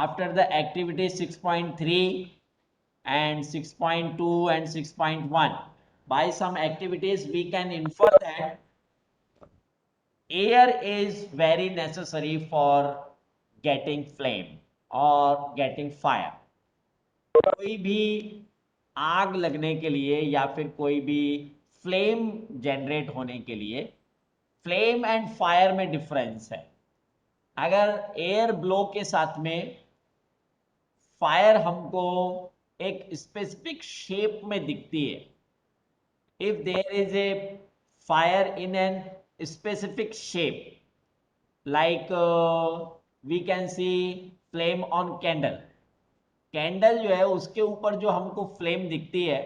after the activity 6.3 and 6.2 and 6.1. By some activities we can infer that air is very necessary for getting flame or getting fire. कोई भी आग लगने के लिए या फिर कोई भी फ्लेम जनरेट होने के लिए फ्लेम एंड फायर में डिफरेंस है. अगर एयर ब्लो के साथ में फायर हमको एक स्पेसिफिक शेप में दिखती है. If there is a fire in an specific shape, like we can see flame on candle. Candle जो है उसके ऊपर जो हमको फ्लेम दिखती है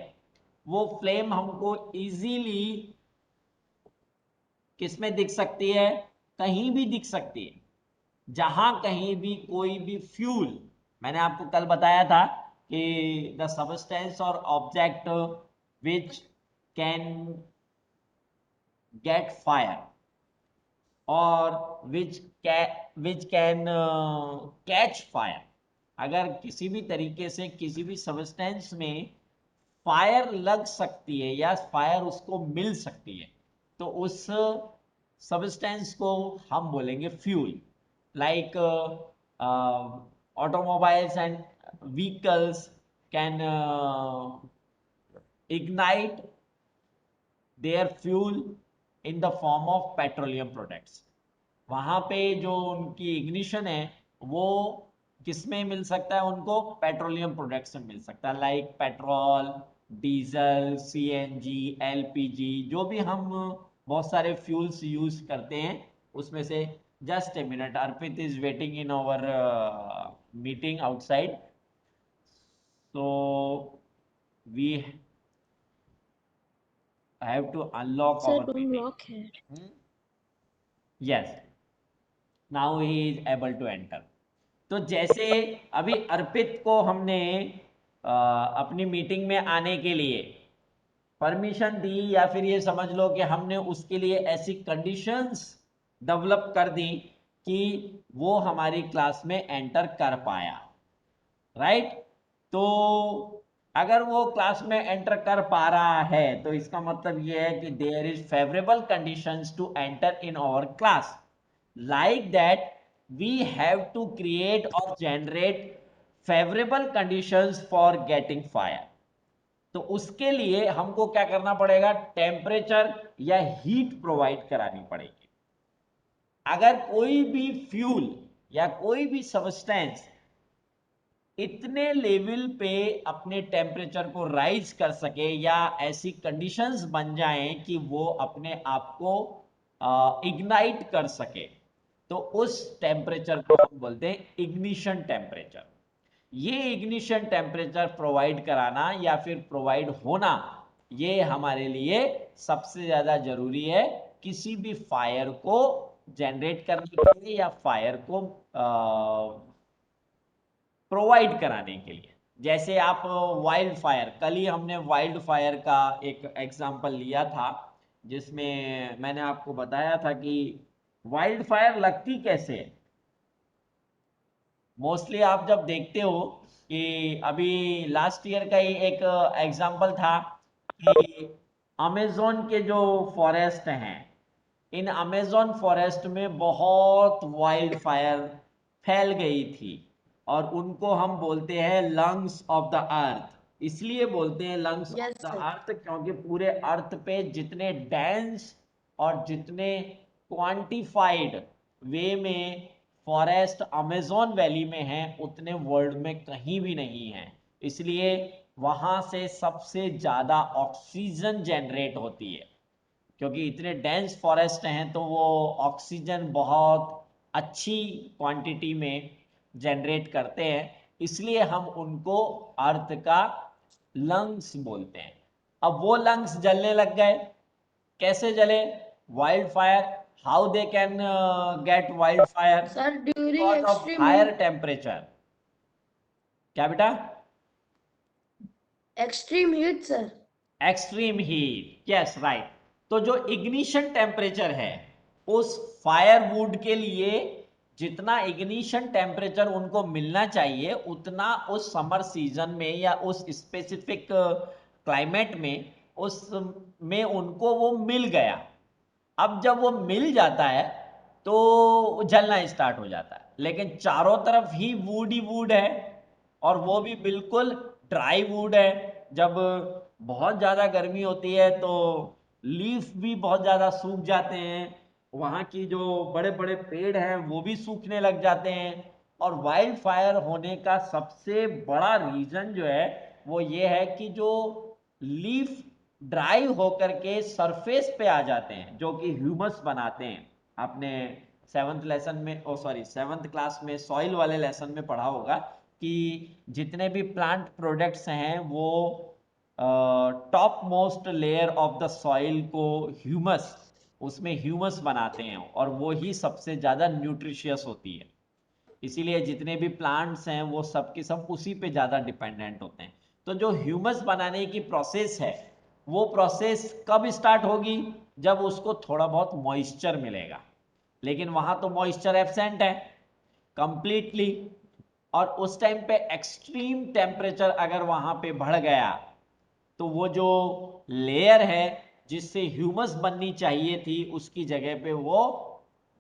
वो फ्लेम हमको इजीली किसमें दिख सकती है? कहीं भी दिख सकती है. जहां कहीं भी कोई भी फ्यूल, मैंने आपको कल बताया था कि द सबस्टेंस और object which can get fire और which can catch fire. अगर किसी भी तरीके से किसी भी सबस्टेंस में फायर लग सकती है या फायर उसको मिल सकती है तो उस सबस्टेंस को हम बोलेंगे fuel. Like automobiles and vehicles can ignite their fuel in the form of petroleum products. वहां पे जो उनकी इग्निशन है वो किसमें मिल सकता है? उनको पेट्रोलियम प्रोडक्ट्स में मिल सकता है. Like petrol, diesel, CNG, LPG, जो भी हम बहुत सारे फ्यूल्स यूज करते हैं उसमें से. Just a minute, Arpit is waiting in our meeting outside, so we have to unlock Sir, our don't meeting. lock here. Yes, now he is able to enter. तो जैसे अभी अर्पित को हमने अपनी मीटिंग में आने के लिए परमिशन दी या फिर ये समझ लो कि हमने उसके लिए ऐसी कंडीशंस डेवलप कर दी कि वो हमारी क्लास में एंटर कर पाया. राइट? तो अगर वो क्लास में एंटर कर पा रहा है तो इसका मतलब ये है कि there is favourable conditions to enter in our class. Like that we have to create or generate favorable conditions for getting fire. तो उसके लिए हमको क्या करना पड़ेगा? टेम्परेचर या हीट प्रोवाइड करानी पड़ेगी. अगर कोई भी फ्यूल या कोई भी सबस्टेंस इतने लेवल पे अपने टेम्परेचर को राइज कर सके या ऐसी कंडीशंस बन जाएं कि वो अपने आप को इग्नाइट कर सके तो उस टेम्परेचर को हम बोलते हैं इग्निशन टेम्परेचर. ये इग्निशन टेम्परेचर प्रोवाइड कराना या फिर प्रोवाइड होना ये हमारे लिए सबसे ज्यादा जरूरी है किसी भी फायर को जनरेट करने के लिए या फायर को प्रोवाइड कराने के लिए. जैसे आप वाइल्ड फायर, कल ही हमने वाइल्ड फायर का एक एग्जांपल लिया था जिसमें मैंने आपको बताया था कि वाइल्ड फायर लगती कैसे है. मोस्टली आप जब देखते हो कि अभी लास्ट ईयर का ही एक एग्जांपल था कि अमेज़न के जो फॉरेस्ट हैं, इन अमेज़न फॉरेस्ट में बहुत वाइल्ड फायर फैल गई थी और उनको हम बोलते हैं लंग्स ऑफ द अर्थ. इसलिए बोलते हैं lungs of Yes, the sir. अर्थ क्योंकि पूरे अर्थ पे जितने डेंस और जितने क्वांटिफाइड वे में फॉरेस्ट अमेज़न वैली में हैं उतने वर्ल्ड में कहीं भी नहीं है. इसलिए वहां से सबसे ज्यादा ऑक्सीजन जनरेट होती है क्योंकि इतने डेंस फॉरेस्ट हैं तो वो ऑक्सीजन बहुत अच्छी क्वांटिटी में जनरेट करते हैं. इसलिए हम उनको अर्थ का लंग्स बोलते हैं. अब वो लंग्स जलने लग गए. कैसे जले? Wild fire. How they can get wild fire? Sir, during because of extreme higher heat. Temperature. क्या बेटा? Extreme heat, sir. Extreme heat. Yes, right. तो जो इग्निशन टेम्परेचर है उस फायर वुड के लिए जितना इग्निशन टेम्परेचर उनको मिलना चाहिए उतना उस समर सीजन में या उस स्पेसिफिक क्लाइमेट में उस में उनको वो मिल गया। अब जब वो मिल जाता है तो जलना स्टार्ट हो जाता है, लेकिन चारों तरफ ही वुड ही वुड है और वो भी बिल्कुल ड्राई वुड है। जब बहुत ज़्यादा गर्मी होती है तो लीफ भी बहुत ज़्यादा सूख जाते हैं, वहाँ की जो बड़े बड़े पेड़ हैं वो भी सूखने लग जाते हैं। और वाइल्ड फायर होने का सबसे बड़ा रीज़न जो है वो ये है कि जो लीफ ड्राई होकर के सरफेस पे आ जाते हैं जो कि ह्यूमस बनाते हैं। आपने सेवन्थ लेसन में, ओ सॉरी, सेवन्थ क्लास में सॉइल वाले लेसन में पढ़ा होगा कि जितने भी प्लांट प्रोडक्ट्स हैं वो top most layer of the soil को ह्यूमस, उसमें ह्यूमस बनाते हैं और वो ही सबसे ज़्यादा न्यूट्रिशियस होती है। इसीलिए जितने भी प्लांट्स हैं वो सब के सब उसी पे ज़्यादा डिपेंडेंट होते हैं। तो जो ह्यूमस बनाने की प्रोसेस है वो प्रोसेस कब स्टार्ट होगी? जब उसको थोड़ा बहुत मॉइस्चर मिलेगा, लेकिन वहाँ तो मॉइस्चर एब्सेंट है कंप्लीटली। और उस टाइम पे एक्सट्रीम टेम्परेचर अगर वहाँ पे बढ़ गया तो वो जो लेयर है जिससे ह्यूमस बननी चाहिए थी उसकी जगह पे वो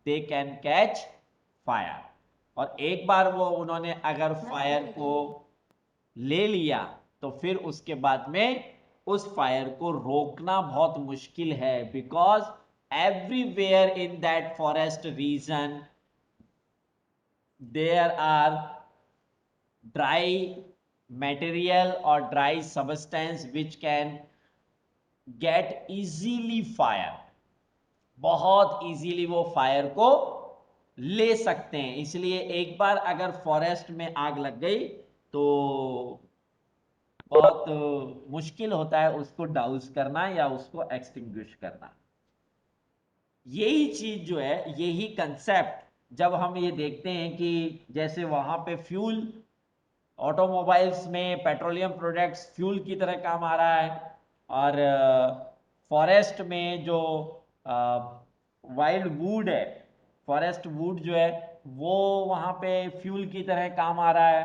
दे कैन कैच फायर। और एक बार वो उन्होंने अगर फायर को ले लिया तो फिर उसके बाद में उस फायर को रोकना बहुत मुश्किल है, because everywhere in that forest region there are dry material or dry substance which can get easily fire, बहुत इजीली वो फायर को ले सकते हैं। इसलिए एक बार अगर फॉरेस्ट में आग लग गई तो बहुत मुश्किल होता है उसको डाउस करना या उसको एक्सटिंग्विश करना। यही चीज जो है, यही कंसेप्ट जब हम ये देखते हैं कि जैसे वहां पे फ्यूल, ऑटोमोबाइल्स में पेट्रोलियम प्रोडक्ट्स फ्यूल की तरह काम आ रहा है, और फॉरेस्ट में जो वाइल्ड वुड है, फॉरेस्ट वुड जो है वो वहाँ पे फ्यूल की तरह काम आ रहा है।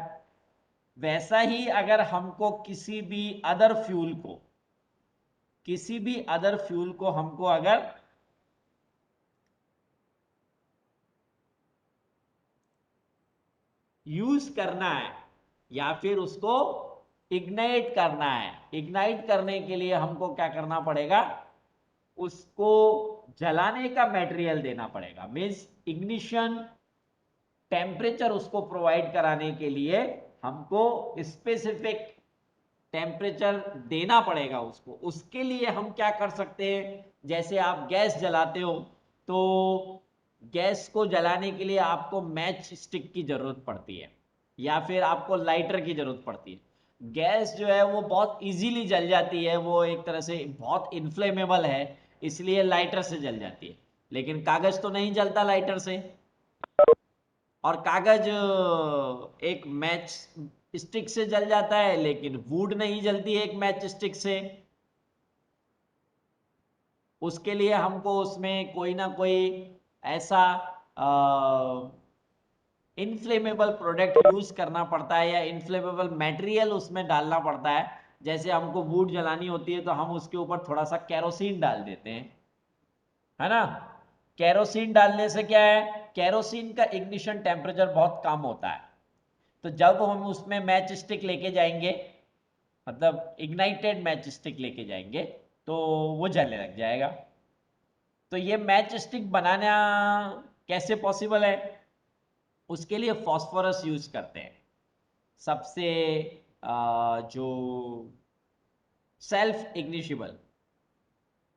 वैसा ही अगर हमको किसी भी अदर फ्यूल को हमको अगर यूज करना है या फिर उसको इग्नाइट करना है, इग्नाइट करने के लिए हमको क्या करना पड़ेगा? उसको जलाने का मटेरियल देना पड़ेगा। मीन्स इग्निशन टेम्परेचर उसको प्रोवाइड कराने के लिए हमको स्पेसिफिक टेम्परेचर देना पड़ेगा उसको। उसके लिए हम क्या कर सकते हैं? जैसे आप गैस जलाते हो तो गैस को जलाने के लिए आपको मैच स्टिक की जरूरत पड़ती है या फिर आपको लाइटर की जरूरत पड़ती है। गैस जो है वो बहुत इजीली जल जाती है, वो एक तरह से बहुत इनफ्लेमेबल है, इसलिए लाइटर से जल जाती है। लेकिन कागज तो नहीं जलता लाइटर से, और कागज एक मैच स्टिक से जल जाता है लेकिन वुड नहीं जलती है एक मैच स्टिक से। उसके लिए हमको उसमें कोई ना कोई ऐसा इनफ्लेमेबल प्रोडक्ट यूज करना पड़ता है या इनफ्लेमेबल मटेरियल उसमें डालना पड़ता है। जैसे हमको वुड जलानी होती है तो हम उसके ऊपर थोड़ा सा केरोसिन डाल देते हैं, है ना? केरोसिन डालने से क्या है, केरोसिन का इग्निशन टेम्परेचर बहुत कम होता है। तो जब हम उसमें मैच स्टिक लेके जाएंगे, मतलब इग्नाइटेड मैच स्टिक लेके जाएंगे, तो वो जलने लग जाएगा। तो ये मैच स्टिक बनाना कैसे पॉसिबल है? उसके लिए फॉस्फोरस यूज करते हैं। सबसे जो सेल्फ इग्निशिबल,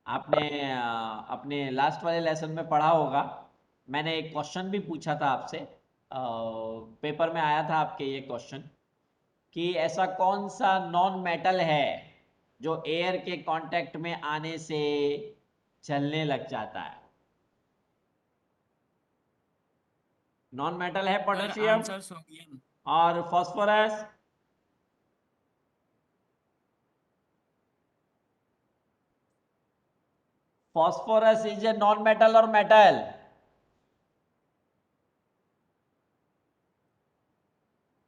आपने अपने लास्ट वाले लेसन में पढ़ा होगा, मैंने एक क्वेश्चन भी पूछा था आपसे, पेपर में आया था आपके ये क्वेश्चन, कि ऐसा कौन सा नॉन मेटल है जो एयर के कांटेक्ट में आने से जलने लग जाता है? नॉन मेटल है सर पोटेशियम आंसर सोडियम। और phosphorus. Phosphorus is a non metal और मेटल?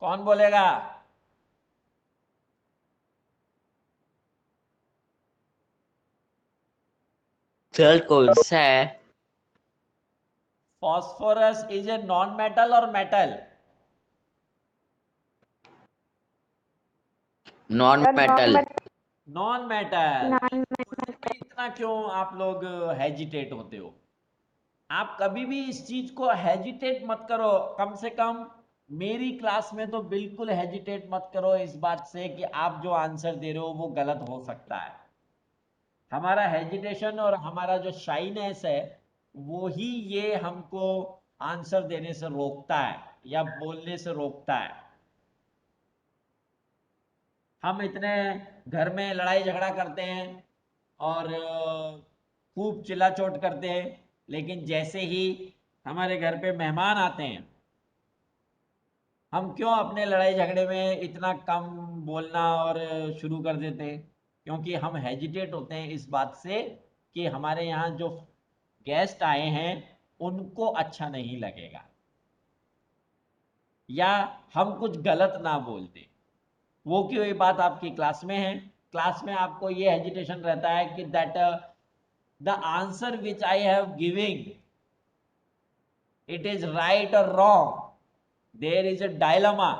कौन बोलेगा? सर कौन सा है? Phosphorus is a non metal और metal? Non metal. Non metal. भी इतना क्यों आप लोग हेजिटेट होते हो? आप कभी भी इस चीज को हेजिटेट मत करो। कम से कम मेरी क्लास में तो बिल्कुल हेजिटेट मत करो इस बात से कि आप जो आंसर दे रहे हो वो गलत हो सकता है। हमारा हेजिटेशन और हमारा जो शाइनेस है वो ही ये हमको आंसर देने से रोकता है या बोलने से रोकता है। हम इतने घर में लड़ाई झगड़ा करते हैं और खूब चिल्ला चोट करते हैं, लेकिन जैसे ही हमारे घर पे मेहमान आते हैं हम क्यों अपने लड़ाई झगड़े में इतना कम बोलना और शुरू कर देते हैं? क्योंकि हम हेजिटेट होते हैं इस बात से कि हमारे यहाँ जो गेस्ट आए हैं उनको अच्छा नहीं लगेगा या हम कुछ गलत ना बोल दें। वो क्यों ये बात आपकी क्लास में है? क्लास में आपको ये हेजिटेशन रहता है कि that the answer which I have giving it is right और wrong. There is a dilemma.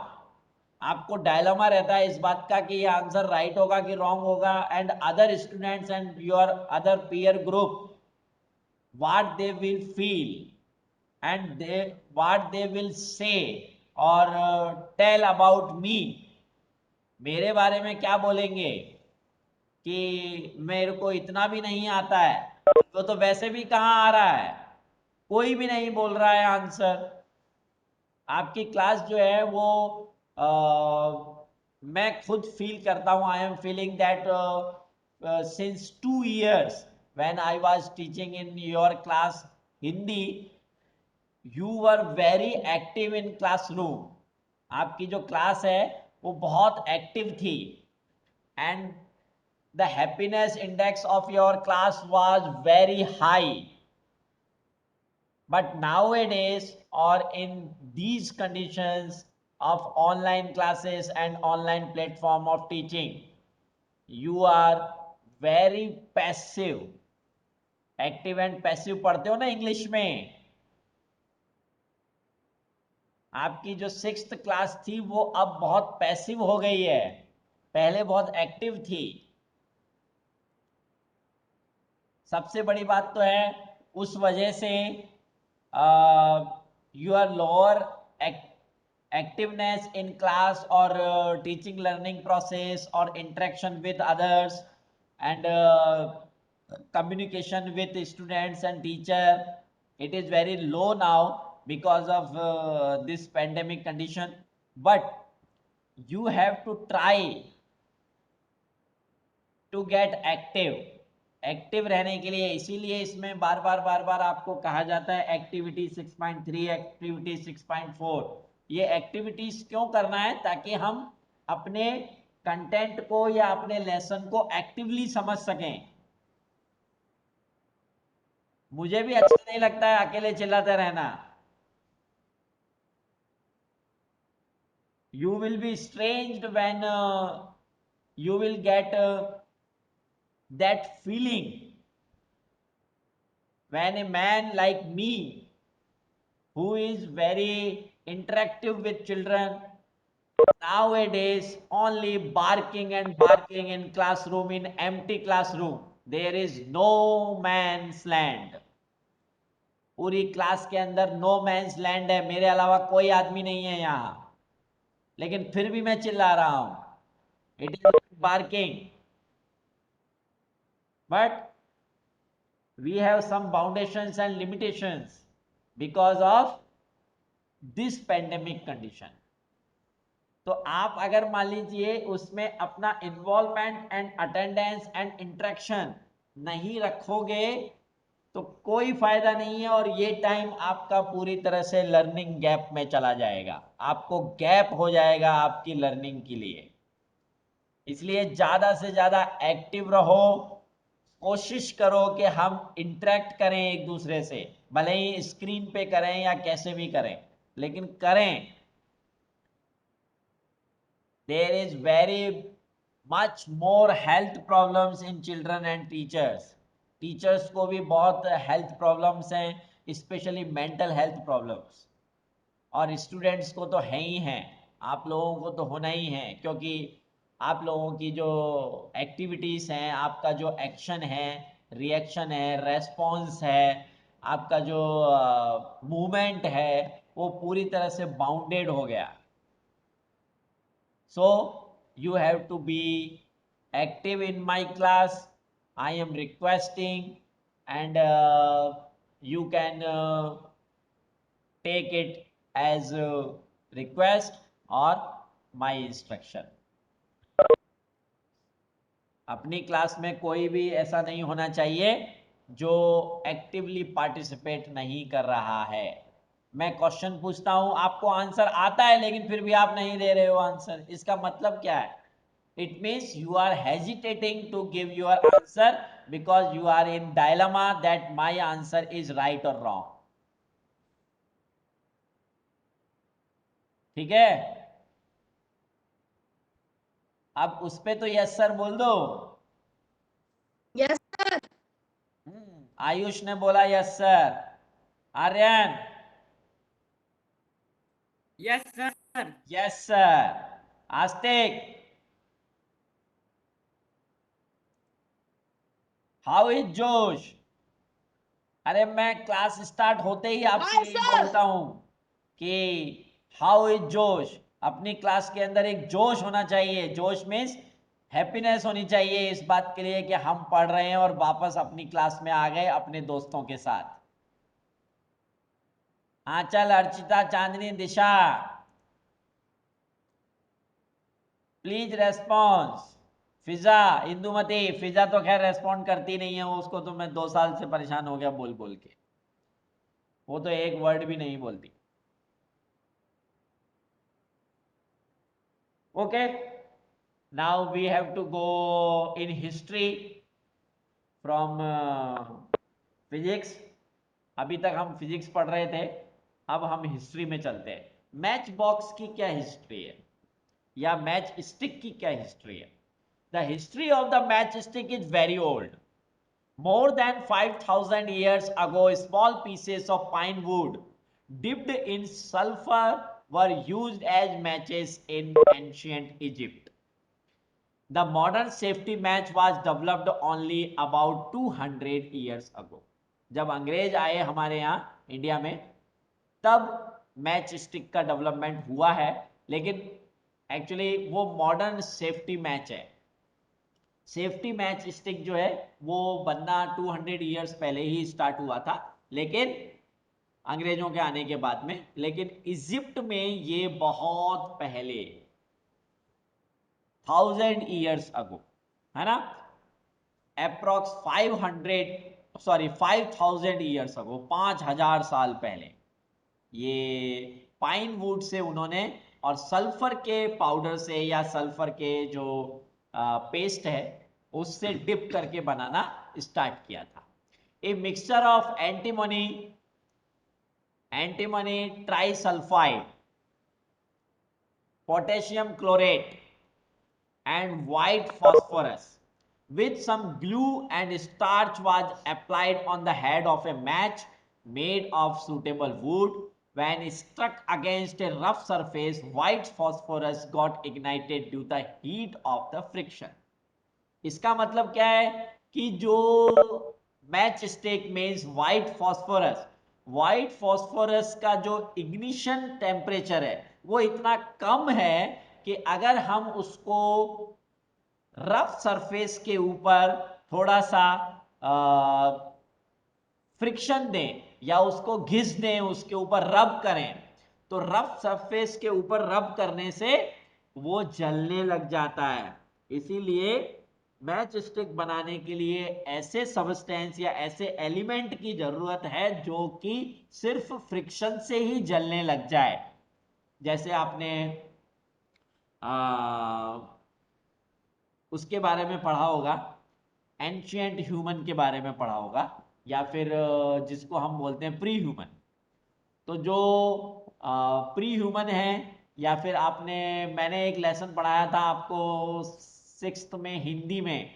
आपको डायलमा रहता है इस बात का कि ये आंसर राइट होगा कि रॉन्ग होगा। And other students and your other peer group what they will feel and what they will say or tell about me। मेरे बारे में क्या बोलेंगे कि मेरे को इतना भी नहीं आता है, तो वैसे भी कहाँ आ रहा है, कोई भी नहीं बोल रहा है आंसर। आपकी क्लास जो है वो मैं खुद फील करता हूँ। I am feeling that since 2 years when I was teaching in your class Hindi, you were very active in classroom। आपकी जो क्लास है वो बहुत एक्टिव थी and the happiness index of your class was very high। But nowadays or in these conditions of online classes and online platform of teaching, you are very passive। Active and passive पढ़ते हो ना English में? आपकी जो 6th class थी वो अब बहुत पैसिव हो गई है, पहले बहुत एक्टिव थी। सबसे बड़ी बात तो है उस वजह से your lower activeness in class or teaching learning process or interaction with others and communication with students and teacher, it is very low now because of this pandemic condition। But you have to try to get active। Active रहने के लिए, इसीलिए इसमें बार बार आपको कहा जाता है activity 6.3, activity 6.4। ये एक्टिविटीज क्यों करना है? ताकि हम अपने कंटेंट को या अपने लेसन को एक्टिवली समझ सकें। मुझे भी अच्छा नहीं लगता है अकेले चिल्लाते रहना। You will be strange when you will get that feeling when a man like me who is very interactive with children nowadays only barking and barking in classroom, in empty classroom, there is no man's land। पूरी class के अंदर no man's land है, मेरे अलावा कोई आदमी नहीं है यहाँ, लेकिन फिर भी मैं चिल्ला रहा हूं। It is barking but we have some foundations and limitations because of this pandemic condition। तो आप अगर मान लीजिए उसमें अपना involvement and attendance and interaction नहीं रखोगे तो कोई फायदा नहीं है और ये टाइम आपका पूरी तरह से लर्निंग गैप में चला जाएगा। आपको गैप हो जाएगा आपकी लर्निंग के लिए। इसलिए ज्यादा से ज्यादा एक्टिव रहो। कोशिश करो कि हम इंटरेक्ट करें एक दूसरे से, भले ही स्क्रीन पे करें या कैसे भी करें, लेकिन करें। there is very much more health problems in children and teachers को भी बहुत हेल्थ प्रॉब्लम्स हैं, स्पेशली मेंटल हेल्थ प्रॉब्लम्स, और स्टूडेंट्स को तो है ही हैं, आप लोगों को तो होना ही है, क्योंकि आप लोगों की जो एक्टिविटीज़ हैं, आपका जो एक्शन है, रिएक्शन है, रेस्पॉन्स है, आपका जो मूवमेंट है, वो पूरी तरह से बाउंडेड हो गया. So you have to be active in my class. I am requesting, and you can take it as a request or my instruction. अपनी क्लास में कोई भी ऐसा नहीं होना चाहिए जो एक्टिवली पार्टिसिपेट नहीं कर रहा है. मैं क्वेश्चन पूछता हूं, आपको आंसर आता है, लेकिन फिर भी आप नहीं दे रहे हो आंसर, इसका मतलब क्या है? It means you are hesitating to give your answer because you are in dilemma that my answer is right or wrong. ठीक है, अब उस पे तो यस सर बोल दो. Yes, sir. आयुष ने बोला yes sir. Aryan? Yes, sir. Yes sir. Astik? How is जोश? अरे मैं क्लास स्टार्ट होते ही आपसे Hi, यही sir. बोलता हूं कि हाउ इज जोश. अपनी क्लास के अंदर एक जोश होना चाहिए. जोश मीन्स हैप्पीनेस होनी चाहिए इस बात के लिए कि हम पढ़ रहे हैं और वापस अपनी क्लास में आ गए अपने दोस्तों के साथ. आंचल, अर्चिता, चांदनी, दिशा, प्लीज रेस्पॉन्स. फिजा, इंदुमती. फिजा तो खैर रेस्पॉन्ड करती नहीं है, उसको तो मैं 2 साल से परेशान हो गया बोल बोल के, वो तो एक वर्ड भी नहीं बोलती. Okay, now we have to go in history from physics. अभी तक हम फिजिक्स पढ़ रहे थे, अब हम हिस्ट्री में चलते हैं. मैच बॉक्स की क्या हिस्ट्री है, या मैच स्टिक की क्या हिस्ट्री है? The history of the match stick is very old. More than 5,000 years ago, small pieces of pine wood dipped in sulfur were used as matches in ancient Egypt. The modern safety match was developed only about 200 years ago. जब अंग्रेज आए हमारे यहाँ India में, तब match stick का development हुआ है, लेकिन एक्चुअली वो मॉडर्न सेफ्टी मैच है. सेफ्टी मैच स्टिक जो है वो बनना 200 इयर्स पहले ही स्टार्ट हुआ था, लेकिन अंग्रेजों के आने के बाद में. लेकिन इजिप्ट में ये बहुत पहले 1000 इयर्स अगो, है ना, अप्रोक्स 5000 इयर्स अगो, 5000 साल पहले ये पाइन वुड से उन्होंने और सल्फर के पाउडर से या सल्फर के जो पेस्ट है उससे डिप करके बनाना स्टार्ट किया था. A mixture of antimony trisulphide, potassium chlorate and white phosphorus with some glue and starch was applied on the head of a match made of suitable wood. When struck against a rough surface, white phosphorus got ignited due to the heat of the friction. इसका मतलब क्या है कि जो match stick means white phosphorus का जो ignition temperature है वो इतना कम है कि अगर हम उसको रफ सरफेस के ऊपर थोड़ा सा फ्रिक्शन दें या उसको घिस दें, उसके ऊपर रब करें, तो रफ सरफेस के ऊपर रब करने से वो जलने लग जाता है. इसीलिए मैच स्टिक बनाने के लिए ऐसे सबस्टेंस या ऐसे एलिमेंट की जरूरत है जो कि सिर्फ फ्रिक्शन से ही जलने लग जाए. जैसे आपने उसके बारे में पढ़ा होगा, एंशिएंट ह्यूमन के बारे में पढ़ा होगा, या फिर जिसको हम बोलते हैं प्री ह्यूमन. तो जो प्री ह्यूमन है या फिर मैंने एक लेसन पढ़ाया था आपको 6th में हिंदी में,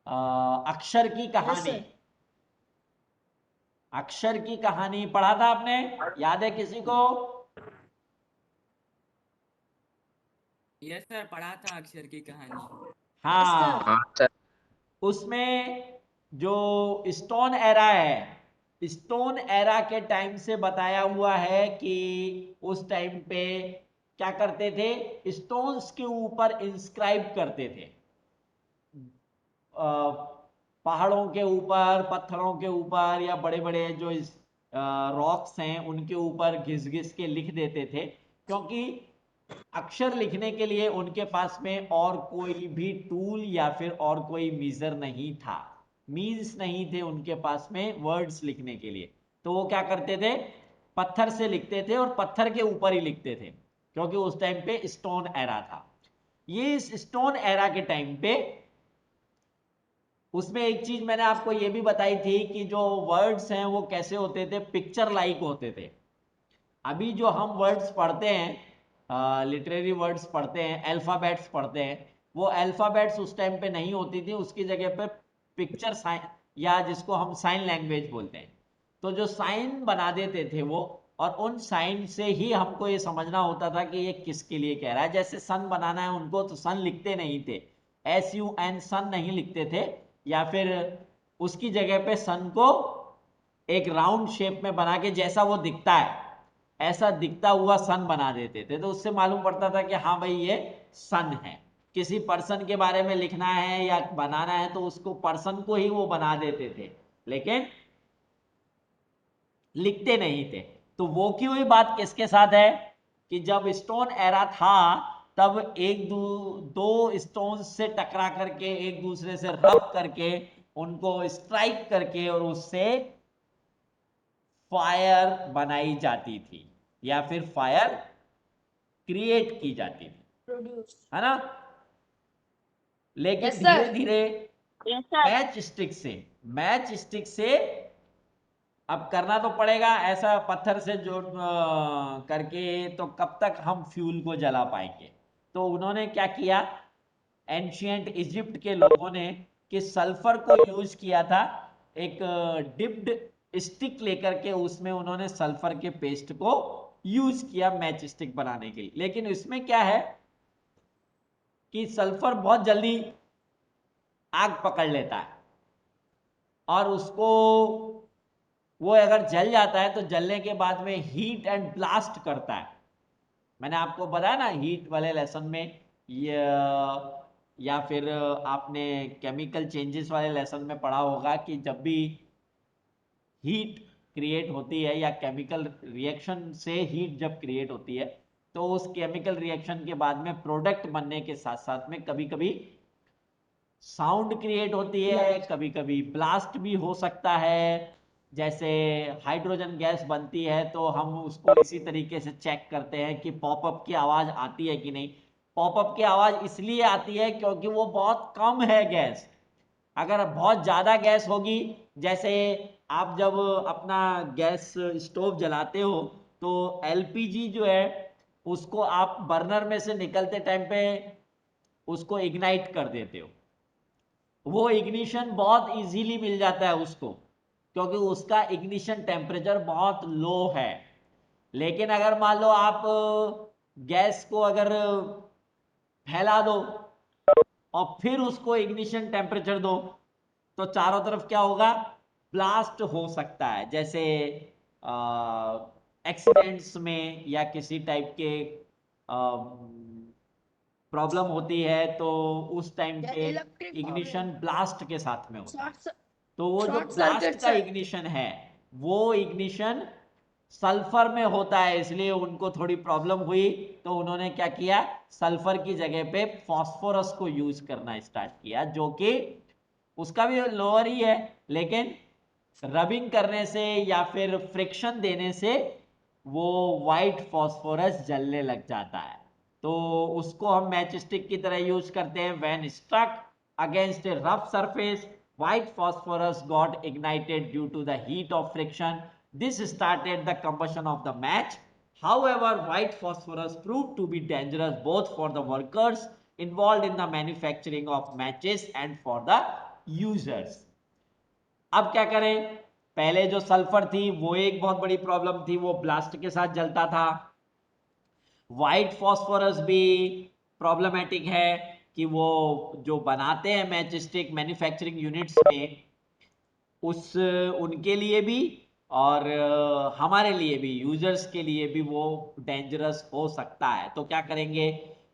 अक्षर की यस कहानी। सर। अक्षर की कहानी पढ़ा था आपने, याद है किसी को? यस सर, पढ़ा था अक्षर की कहानी। Yes sir. हाँ, sir. उसमें जो स्टोन एरा है, स्टोन एरा के टाइम से बताया हुआ है कि उस टाइम पे क्या करते थे, स्टोन्स के ऊपर इंस्क्राइब करते थे। पहाड़ों के ऊपर, पत्थरों के ऊपर, या बड़े बड़े जो रॉक्स हैं उनके ऊपर घिस घिस के लिख देते थे, क्योंकि अक्षर लिखने के लिए उनके पास में और कोई भी टूल या फिर और कोई मीजर नहीं था, मीन्स नहीं थे उनके पास में वर्ड्स लिखने के लिए। तो वो क्या करते थे, पत्थर से लिखते थे और पत्थर के ऊपर ही लिखते थे, क्योंकि उस टाइम पे स्टोन एरा था। ये इस स्टोन एरा के टाइम पे, उसमें एक चीज मैंने आपको ये भी बताई थी कि जो वर्ड्स हैं वो कैसे होते थे, पिक्चर लाइक होते थे। अभी जो हम वर्ड्स पढ़ते हैं, लिटरेरी वर्ड्स पढ़ते हैं, अल्फाबेट्स पढ़ते हैं, वो अल्फाबेट्स उस टाइम पे नहीं होती थी, उसकी जगह पे पिक्चर साइन, या जिसको हम साइन लैंग्वेज बोलते हैं, तो जो साइन बना देते थे वो, और उन साइन से ही हमको ये समझना होता था कि ये किसके लिए कह रहा है। जैसे सन बनाना है उनको, तो सन लिखते नहीं थे, SUN सन नहीं लिखते थे, या फिर उसकी जगह पे सन को एक राउंड शेप में बना के जैसा वो दिखता है ऐसा दिखता हुआ सन बना देते थे, तो उससे मालूम पड़ता था कि हाँ भाई ये सन है। किसी पर्सन के बारे में लिखना है या बनाना है तो उसको पर्सन को ही वो बना देते थे, लेकिन लिखते नहीं थे। तो वो की हुई बात किसके साथ है कि जब स्टोन एरा था तब एक दो स्टोन से टकरा करके एक दूसरे से रब करके उनको स्ट्राइक करके और उससे फायर बनाई जाती थी या फिर फायर क्रिएट की जाती थी, प्रोड्यूस। है ना। लेकिन यस धीरे सर। धीरे यस सर। मैच स्टिक से अब करना तो पड़ेगा, ऐसा पत्थर से जोड़ करके तो कब तक हम फ्यूल को जला पाएंगे। तो उन्होंने क्या किया, एंशियंट इजिप्ट के लोगों ने, कि सल्फर को यूज किया था, एक डिप्ड स्टिक लेकर के उसमें उन्होंने सल्फर के पेस्ट को यूज किया मैच स्टिक बनाने के लिए। लेकिन इसमें क्या है कि सल्फर बहुत जल्दी आग पकड़ लेता है, और उसको वो अगर जल जाता है तो जलने के बाद में हीट एंड ब्लास्ट करता है। मैंने आपको बताया ना हीट वाले लेसन में, ये या फिर आपने केमिकल चेंजेस वाले लेसन में पढ़ा होगा कि जब भी हीट क्रिएट होती है या केमिकल रिएक्शन से हीट जब क्रिएट होती है, तो उस केमिकल रिएक्शन के बाद में प्रोडक्ट बनने के साथ साथ में कभी कभी साउंड क्रिएट होती है, कभी कभी ब्लास्ट भी हो सकता है। जैसे हाइड्रोजन गैस बनती है तो हम उसको इसी तरीके से चेक करते हैं कि पॉपअप की आवाज आती है कि नहीं। पॉपअप की आवाज इसलिए आती है क्योंकि वो बहुत कम है गैस। अगर बहुत ज्यादा गैस होगी, जैसे आप जब अपना गैस स्टोव जलाते हो तो LPG जो है उसको आप बर्नर में से निकलते टाइम पे उसको इग्नाइट कर देते हो, वो इग्निशन बहुत इजीली मिल जाता है उसको, क्योंकि उसका इग्निशन टेम्परेचर बहुत लो है। लेकिन अगर मान लो आप गैस को अगर फैला दो और फिर उसको इग्निशन टेम्परेचर दो, तो चारों तरफ क्या होगा, ब्लास्ट हो सकता है। जैसे एक्सीडेंट्स में या किसी टाइप के प्रॉब्लम होती है तो उस टाइम पे इलेक्ट्रिक इग्निशन ब्लास्ट के साथ में होता है। शॉर्ट तो वो जो शॉर्ट ब्लास्ट सर्किट का सर। इग्निशन है वो इग्निशन सल्फर में होता है, इसलिए उनको थोड़ी प्रॉब्लम हुई तो उन्होंने क्या किया, सल्फर की जगह पे फास्फोरस को यूज करना स्टार्ट किया, जो कि उसका भी लोअर ही है, लेकिन रबिंग करने से या फिर फ्रिक्शन देने से वो वाइट फास्फोरस जलने लग जाता है। तो उसको हम मैच स्टिक की तरह यूज करते हैं। When struck against a rough surface, white phosphorus got ignited due to the heat of friction. This started the combustion of the match However, white phosphorus proved to be dangerous both for the workers involved in the manufacturing of matches and for the users. अब क्या करें, पहले जो sulphur थी वो एक बहुत बड़ी प्रॉब्लम थी, वो ब्लास्ट के साथ जलता था। व्हाइट फॉस्फोरस भी प्रॉब्लमेटिक है कि वो जो बनाते हैं मैच स्टिक मैन्युफैक्चरिंग यूनिट्स में, उस उनके लिए भी और हमारे लिए भी, यूजर्स के लिए भी वो डेंजरस हो सकता है। तो क्या करेंगे,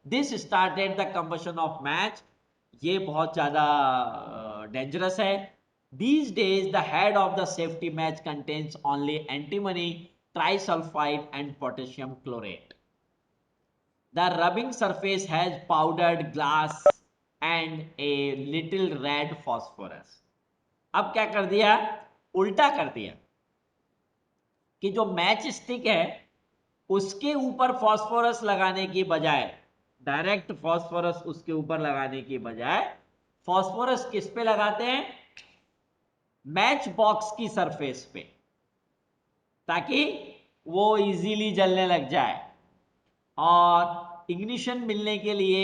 this started the combustion of match, ये बहुत ज़्यादा डेंजरस है। These days the head of the safety match contains only antimony, trisulphide and potassium chlorate. The rubbing surface has powdered glass and a little red phosphorus. अब क्या कर दिया, उल्टा कर दिया कि जो मैच स्टिक है उसके ऊपर फॉस्फोरस लगाने की बजाय, डायरेक्ट फॉस्फोरस उसके ऊपर लगाने की बजाय, फॉस्फोरस किस पे लगाते हैं, मैच बॉक्स की सरफेस पे, ताकि वो इजीली जलने लग जाए। और इग्निशन मिलने के लिए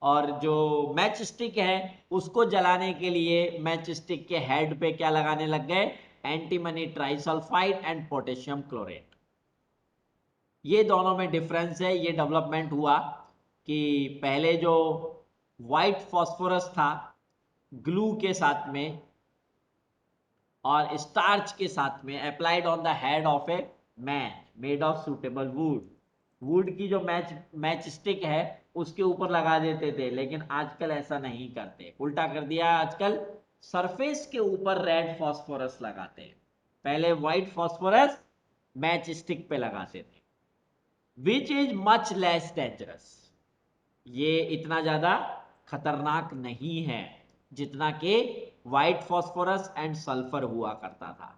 और जो मैच स्टिक है उसको जलाने के लिए मैच स्टिक के हेड पे क्या लगाने लग गए, antimony trisulphide and potassium chlorate. ये दोनों में डिफरेंस है। ये डेवलपमेंट हुआ कि पहले जो व्हाइट फॉस्फोरस था ग्लू के साथ में और स्टार्च के साथ में applied on the head of a man made of suitable would, would की जो मैच स्टिक है उसके ऊपर लगा देते थे, लेकिन आजकल ऐसा नहीं करते, उल्टा कर दिया। आजकल सरफेस के ऊपर रेड फॉस्फोरस लगाते हैं, पहले व्हाइट फॉस्फोरस मैच स्टिक पे लगाते थे, which is much less dangerous. ये इतना ज्यादा खतरनाक नहीं है जितना कि व्हाइट फॉस्फोरस एंड सल्फर हुआ करता था।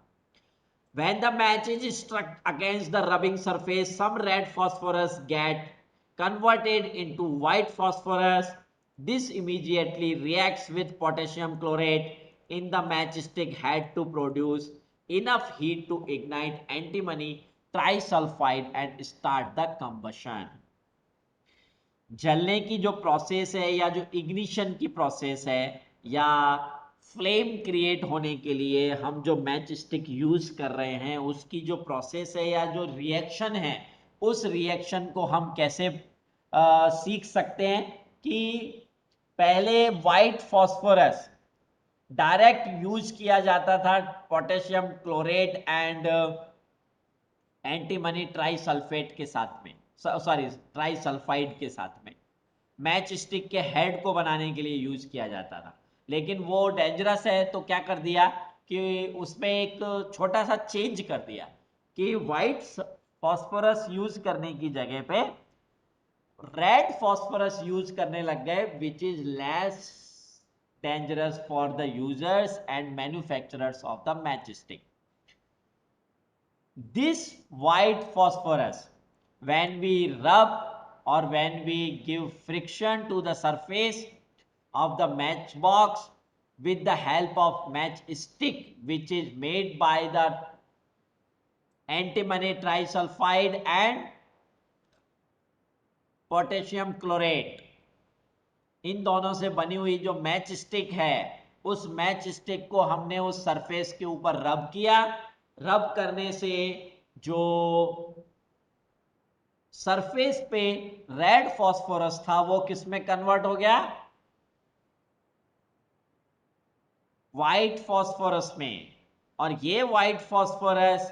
When the match is struck against the rubbing surface, some red phosphorus get converted into white phosphorus. This immediately reacts with potassium chlorate in the matchstick head to produce enough heat to ignite antimony trisulfide and start the combustion. जलने की जो process है या जो ignition की process है या flame create होने के लिए हम जो मैच स्टिक यूज कर रहे हैं उसकी जो प्रोसेस है या जो रिएक्शन है, उस रिएक्शन को हम कैसे सीख सकते हैं कि पहले वाइट फॉस्फोरस डायरेक्ट यूज किया जाता था potassium chlorate and antimony trisulphate के साथ में, सॉरी ट्राइसल्फाइड के साथ में मैच स्टिक के हेड को बनाने के लिए यूज किया जाता था। लेकिन वो डेंजरस है तो क्या कर दिया कि उसमें एक छोटा सा चेंज कर दिया कि व्हाइट फॉस्फोरस यूज करने की जगह पे रेड फॉस्फोरस यूज करने लग गए, which is less dangerous for the users and manufacturers of the matchstick. This white phosphorus, when we rub or when we give friction to the surface of the matchbox with the help of matchstick, which is made by the antimony trisulfide and potassium chlorate, इन दोनों से बनी हुई जो match stick है, उस match stick को हमने उस सरफेस के ऊपर रब किया। रब करने से जो सरफेस पे रेड फॉस्फोरस था वो किस में कन्वर्ट हो गया, व्हाइट फॉस्फोरस में। और ये व्हाइट फॉस्फोरस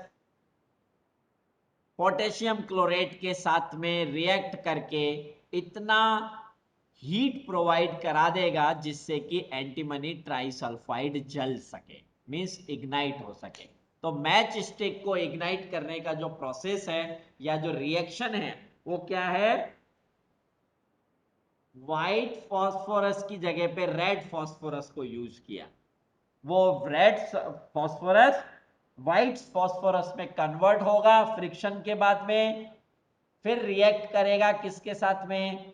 पोटेशियम क्लोरेट के साथ में रिएक्ट करके इतना हीट प्रोवाइड करा देगा जिससे कि एंटीमनी ट्राइसल्फाइड जल सके, मींस इग्नाइट हो सके। तो मैच स्टिक को इग्नाइट करने का जो प्रोसेस है या जो रिएक्शन है वो क्या है, व्हाइट फॉस्फोरस की जगह पे रेड फॉस्फोरस को यूज किया। वो रेड फॉस्फोरस व्हाइट फॉस्फोरस में कन्वर्ट होगा फ्रिक्शन के बाद में, फिर रिएक्ट करेगा किसके साथ में,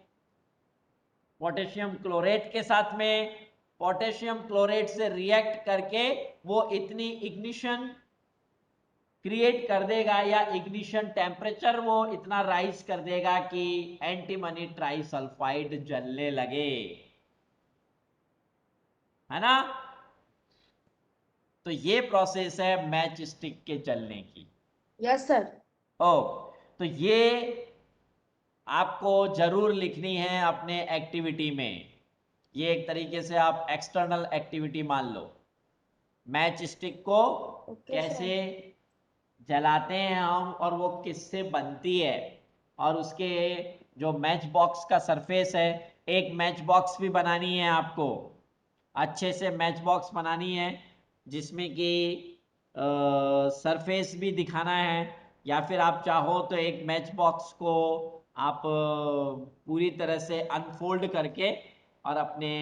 पोटेशियम क्लोरेट के साथ में। पोटेशियम क्लोरेट से रिएक्ट करके वो इतनी इग्निशन क्रिएट कर देगा या इग्निशन टेम्परेचर वो इतना राइज कर देगा कि एंटीमनी ट्राइसल्फाइड जलने लगे, है ना। तो ये प्रोसेस है मैच स्टिक के जलने की। Yes sir. ओ, तो ये आपको जरूर लिखनी है अपने एक्टिविटी में। ये एक तरीके से आप एक्सटर्नल एक्टिविटी मान लो। मैच स्टिक को कैसे जलाते हैं हम और वो किससे बनती है, और उसके जो मैच बॉक्स का सरफेस है, एक मैच बॉक्स भी बनानी है आपको, अच्छे से मैच बॉक्स बनानी है जिसमें कि सरफेस भी दिखाना है, या फिर आप चाहो तो एक मैच बॉक्स को आप पूरी तरह से अनफोल्ड करके और अपने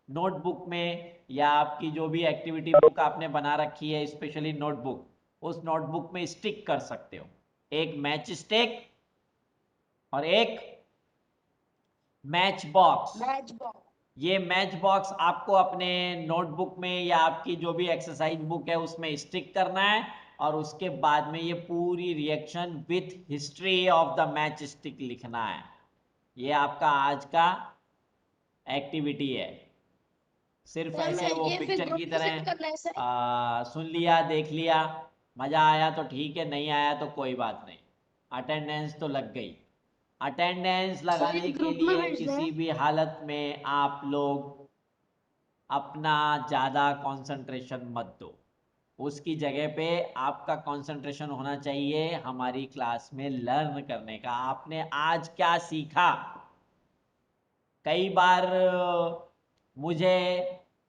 नोटबुक में या आपकी जो भी एक्टिविटी बुक आपने बना रखी है, स्पेशली नोटबुक, उस नोटबुक में स्टिक कर सकते हो। एक मैच स्टिक और एक मैच बॉक्स। ये मैच बॉक्स आपको अपने नोटबुक में या आपकी जो भी एक्सरसाइज बुक है उसमें स्टिक करना है, और उसके बाद में ये पूरी reaction with history of the match stick लिखना है। ये आपका आज का एक्टिविटी है। सिर्फ ऐसे वो पिक्चर की तरह सुन लिया, देख लिया, मजा आया तो ठीक है, नहीं आया तो कोई बात नहीं, अटेंडेंस तो लग गई। अटेंडेंस लगाने के लिए किसी भी हालत में आप लोग अपना ज़्यादा कंसंट्रेशन मत दो। उसकी जगह पे आपका कंसंट्रेशन होना चाहिए हमारी क्लास में लर्न करने का। आपने आज क्या सीखा। कई बार मुझे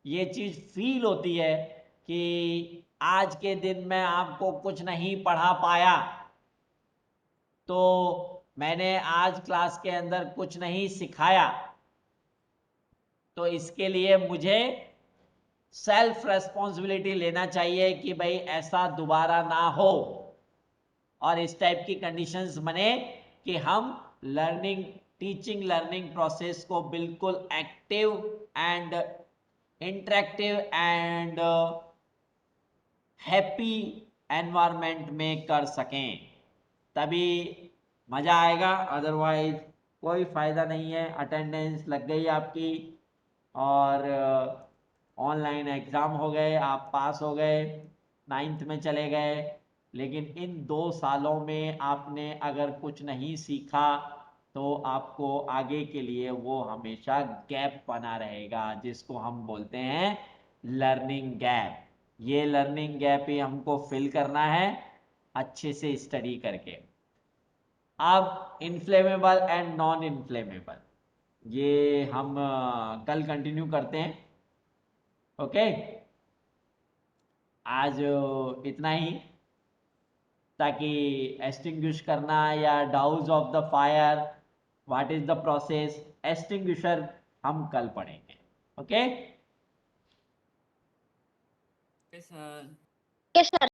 ये चीज़ फील होती है कि आज के दिन में आपको कुछ नहीं पढ़ा पाया, तो मैंने आज क्लास के अंदर कुछ नहीं सिखाया, तो इसके लिए मुझे सेल्फ रेस्पॉन्सिबिलिटी लेना चाहिए कि भाई ऐसा दोबारा ना हो, और इस टाइप की कंडीशंस बने कि हम टीचिंग लर्निंग प्रोसेस को बिल्कुल active and interactive and happy environment में कर सकें, तभी मज़ा आएगा। अदरवाइज कोई फ़ायदा नहीं है। अटेंडेंस लग गई आपकी और ऑनलाइन एग्ज़ाम हो गए, आप पास हो गए, 9th में चले गए, लेकिन इन 2 सालों में आपने अगर कुछ नहीं सीखा तो आपको आगे के लिए वो हमेशा गैप बना रहेगा, जिसको हम बोलते हैं लर्निंग गैप। ये लर्निंग गैप ही हमको फिल करना है अच्छे से स्टडी करके। अब इन्फ्लेमेबल एंड नॉन इन्फ्लेमेबल, ये हम कल कंटिन्यू करते हैं। ओके, आज इतना ही, ताकि एक्सटिंग्विश करना या douse of the fire, what is the process, extinguisher हम कल पढ़ेंगे। Okay sir. Yes sir.